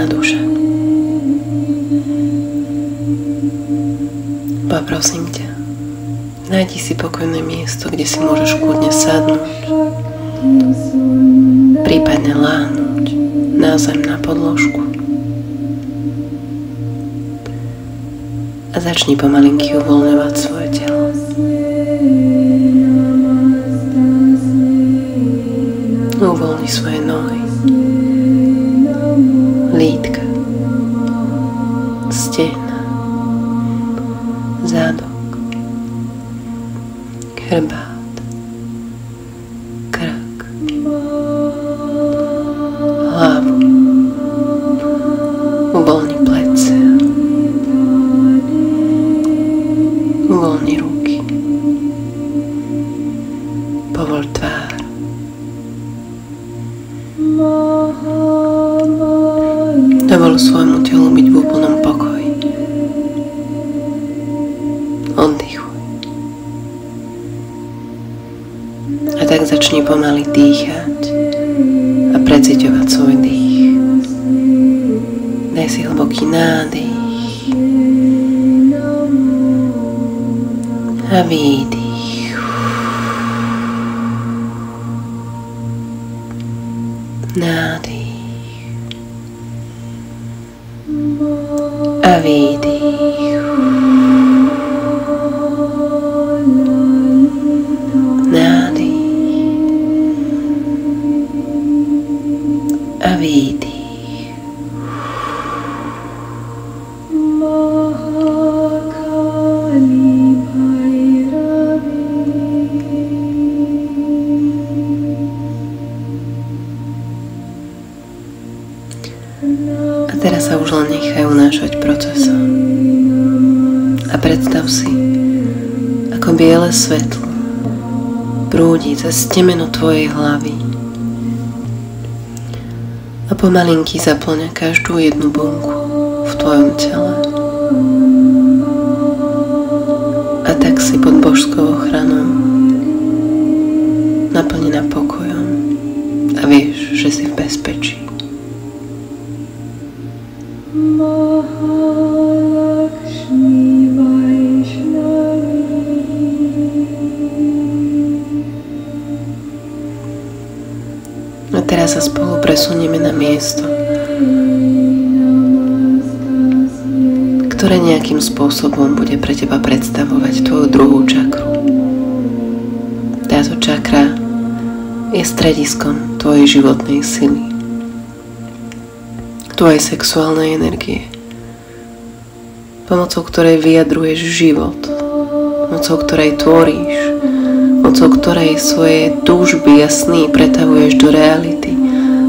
unavená duša. Poprosím ťa, nájdi si pokojné miesto, kde si môžeš kľudne sadnúť, prípadne láhnuť na zem na podložku a začni pomalinky uvoľňovať svoje telo. Uvoľni svoje nohy, lítka, stehna, zádok, chrbát, krk, hlavu. Uvoľni plece, uvoľni ruky, povoľ tvár. Dovol svojmu telu byť v úplnom pokoji. Oddychuj. A tak začni pomaly dýchať a preciťovať svoj dých. Daj si hlboký nádych a výdych. Nádych a výdych. Nádych a výdych. A teraz sa už len nechaj unášať procesom a predstav si, ako biele svetlo prúdi cez temeno tvojej hlavy a pomalinky zaplňa každú jednu bunku v tvojom tele. A tak si pod božskou ochranou, naplnená pokojom a vieš, že si v bezpečí. A teraz sa spolu presunieme na miesto, ktoré nejakým spôsobom bude pre teba predstavovať tvoju druhú čakru. Táto čakra je strediskom tvojej životnej sily, tvojej sexuálnej energie, pomocou ktorej vyjadruješ život, mocou ktorej tvoríš, mocou ktorej svoje túžby a sny pretavuješ do reality,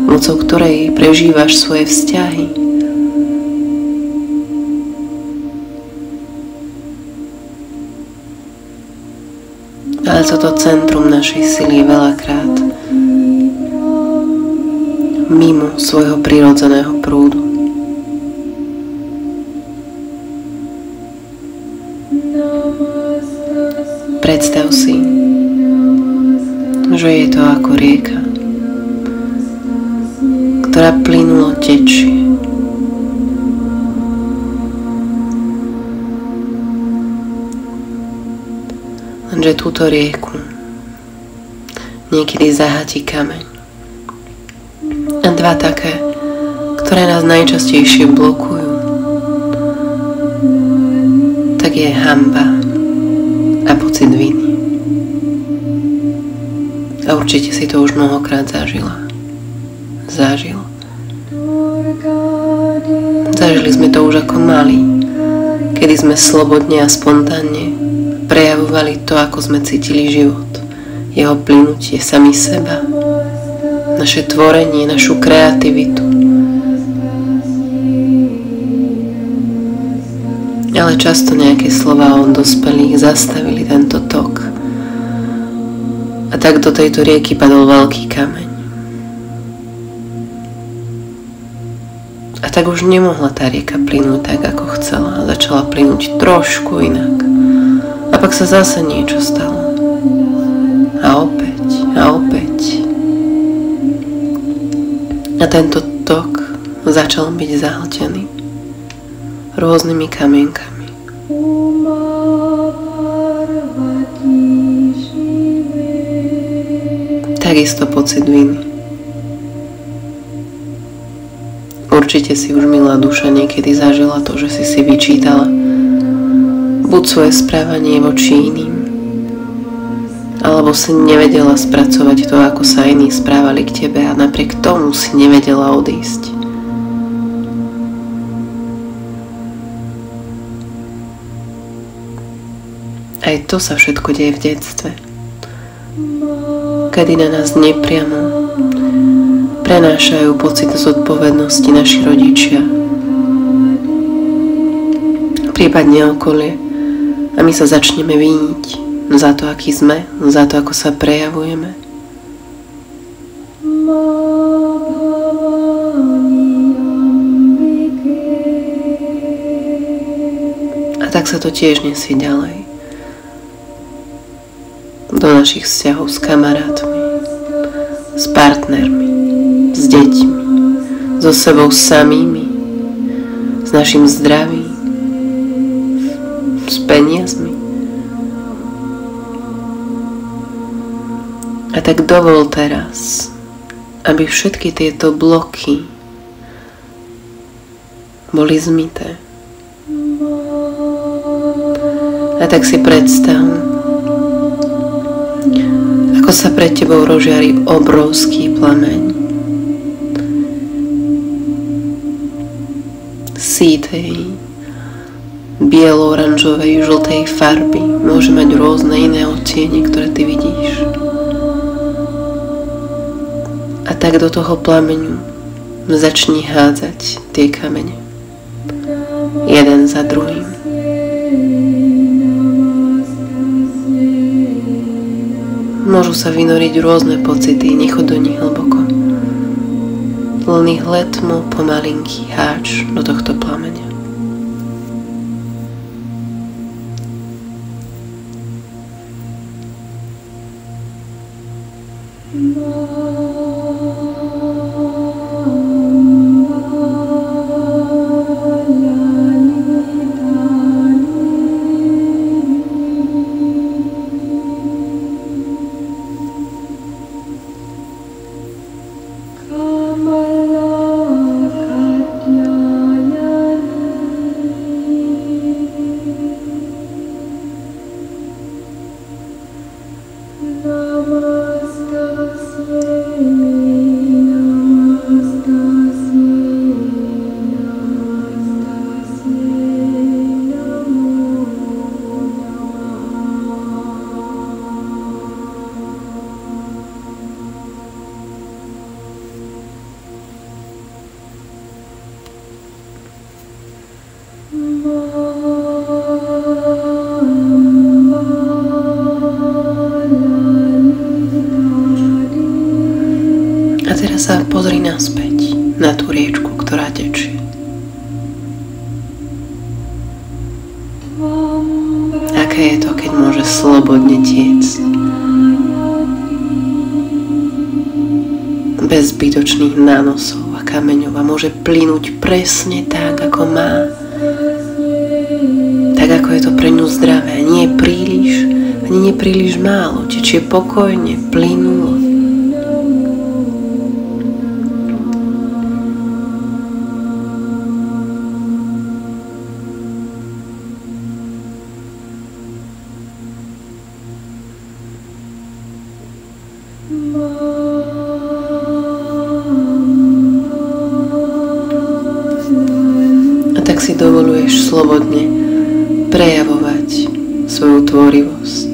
mocou ktorej prežívaš svoje vzťahy. Ale toto centrum našej sily je veľakrát mimo svojho prirodzeného prúdu. Predstav si, že je to ako rieka, ktorá plynulo tečie. Lenže túto rieku niekedy zahatí kameň. A dva také, ktoré nás najčastejšie blokujú, tak je hanba a pocit viny. A určite si to už mnohokrát zažil. Zažili sme to už ako malí, kedy sme slobodne a spontánne prejavovali to, ako sme cítili život, jeho plynutie, sami seba, naše tvorenie, našu kreativitu. Ale často nejaké slová od dospelých zastavili tento tok. A tak do tejto rieky padol veľký kameň. A tak už nemohla tá rieka plynúť tak, ako chcela. A začala plynúť trošku inak. A pak sa zase niečo stalo. A opäť. A tento tok začal byť zahltený rôznymi kamienkami. Takisto pocit viny. Určite si už, milá duša, niekedy zažila to, že si vyčítala buď svoje správanie voči iným, alebo si nevedela spracovať to, ako sa iní správali k tebe, a napriek tomu si nevedela odísť. Aj to sa všetko deje v detstve, kedy na nás nepriamo prenášajú pocit zodpovednosti naši rodičia, prípadne okolie, a my sa začneme víniť za to, aký sme, za to, ako sa prejavujeme. A tak sa to tiež nesie ďalej do našich vzťahov s kamarátmi, s partnermi, s deťmi, so sebou samými, s našim zdravím, s peniazmi. A tak dovol teraz, aby všetky tieto bloky boli zmyté. A tak si predstav, ako sa pred tebou rozžiari obrovský plameň sítej, bielo-oranžovej, žltej farby. Môže mať rôzne iné odtiene, ktoré ty vidíš. A tak do toho plameňu začni hádzať tie kamene. Jeden za druhým. Môžu sa vynoriť rôzne pocity, nechoď do nich hlboko. Len ich letmo pomalinký háč do tohto plameňa. A teraz sa pozri naspäť na tú riečku, ktorá tečie. Aké je to, keď môže slobodne tiecť, bez zbytočných nánosov a kameňov, a môže plynúť presne tak, ako má. Tak, ako je to pre ňu zdravé. Nie príliš, ani nepríliš málo. Tečie pokojne, plynulo. Tak si dovoluješ slobodne prejavovať svoju tvorivosť.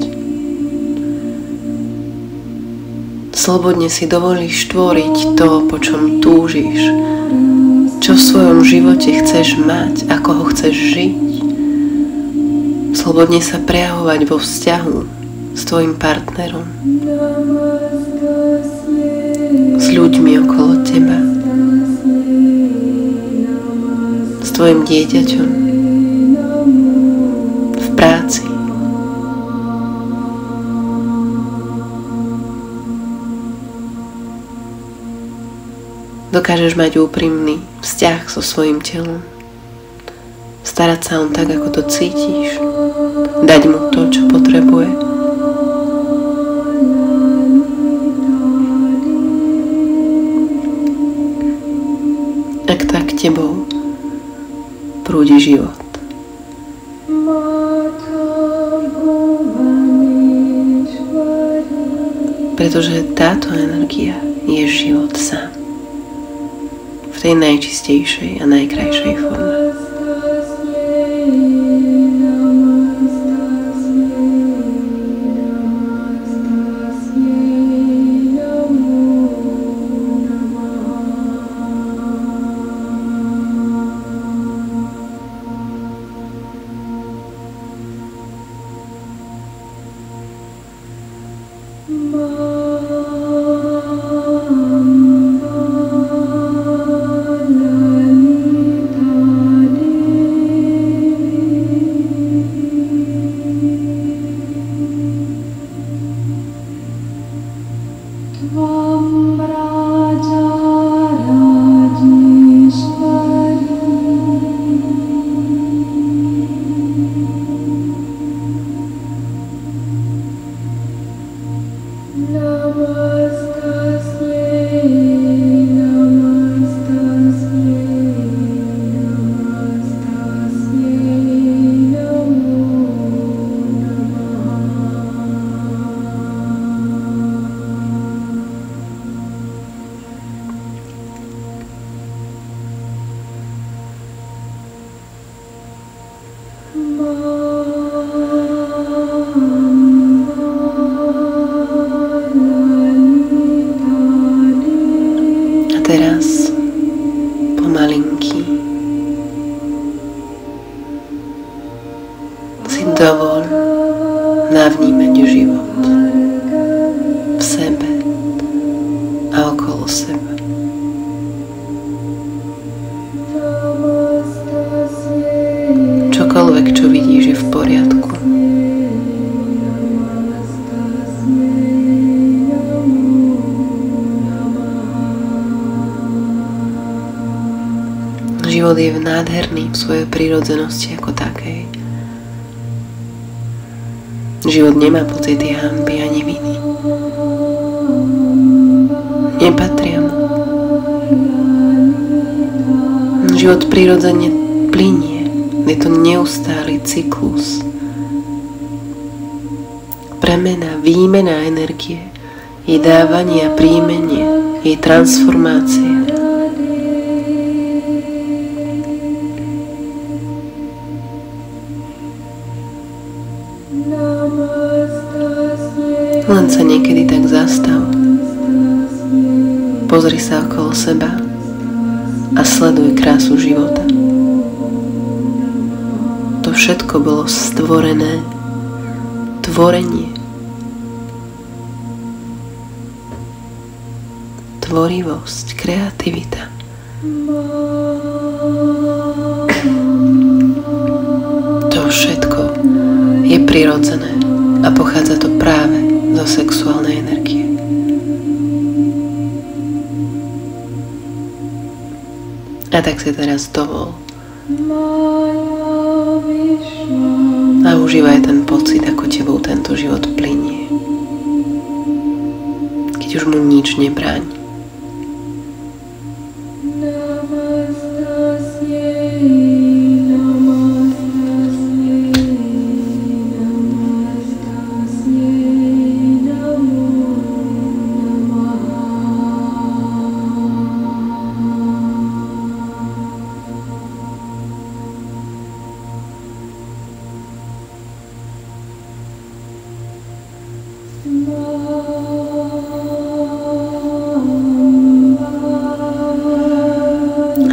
Slobodne si dovolíš tvoriť to, po čom túžiš, čo v svojom živote chceš mať, ako ho chceš žiť. Slobodne sa prejavovať vo vzťahu s tvojim partnerom, s ľuďmi okolo teba, s tvojim dieťaťom, v práci. Dokážeš mať úprimný vzťah so svojím telom. Starať sa on tak, ako to cítiš. Dať mu to, čo potrebuje. Ak tak tebou prúdi život. Pretože táto energia je život sám. V tej najčistejšej a najkrajšej forme. Teraz pomalinky si dovol navnímať život v sebe a okolo seba. Čokoľvek, čo vidíš, je v poriadku. Život je nádherný v svojej prírodzenosti ako takej. Život nemá pocity hanby ani viny. Nepatria mu. Život prirodzene plynie. Je to neustály cyklus. Premena, výmena energie, jej dávanie a príjmenie, jej transformácia. Len sa niekedy tak zastav. Pozri sa okolo seba a sleduj krásu života. To všetko bolo stvorené. Tvorenie. Tvorivosť, kreativita. To všetko je prirodzené a pochádza to práve zo sexuálnej energie. A tak si teraz dovol a užívaj ten pocit, ako tebou tento život plynie, keď už mu nič nebráni.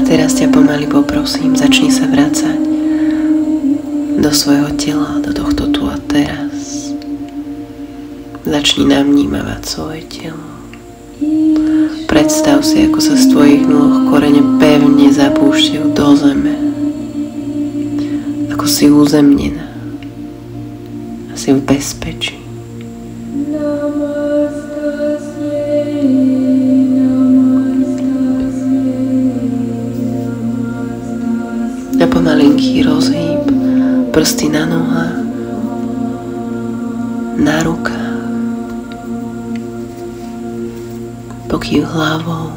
Teraz ťa pomaly poprosím, začni sa vracať do svojho tela, do tohto tu a teraz. Začni navnímavať svoje telo. Predstav si, ako sa z tvojich nôh korene pevne zapúšťajú do zeme. Ako si uzemnená. A si v bezpečí. prsty na nohách, na rukách, pokýv hlavou.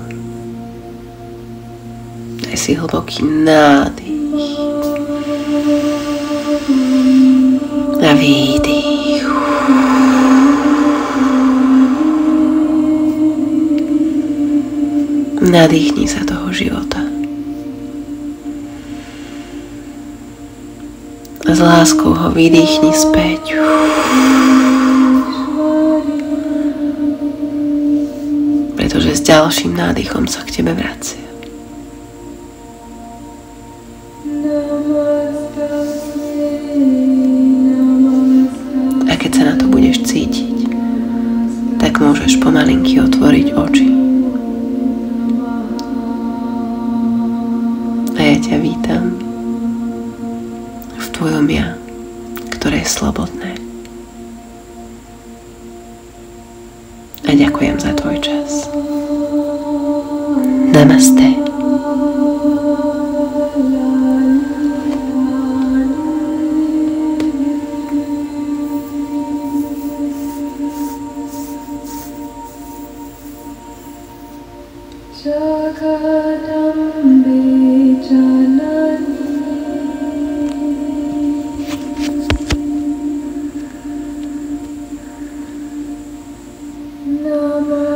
Daj si hlboký nádych a výdych. Nadýchni sa toho života. A s láskou ho vydýchni späť. Pretože s ďalším nádychom sa k tebe vracia. A keď sa na to budeš cítiť, tak môžeš pomalinky otvoriť oči. A ja ťa vítam v tvojom ja, ktoré je slobodné. A ďakujem za tvoj čas. Namaste. Jagadambe Janani Namaste.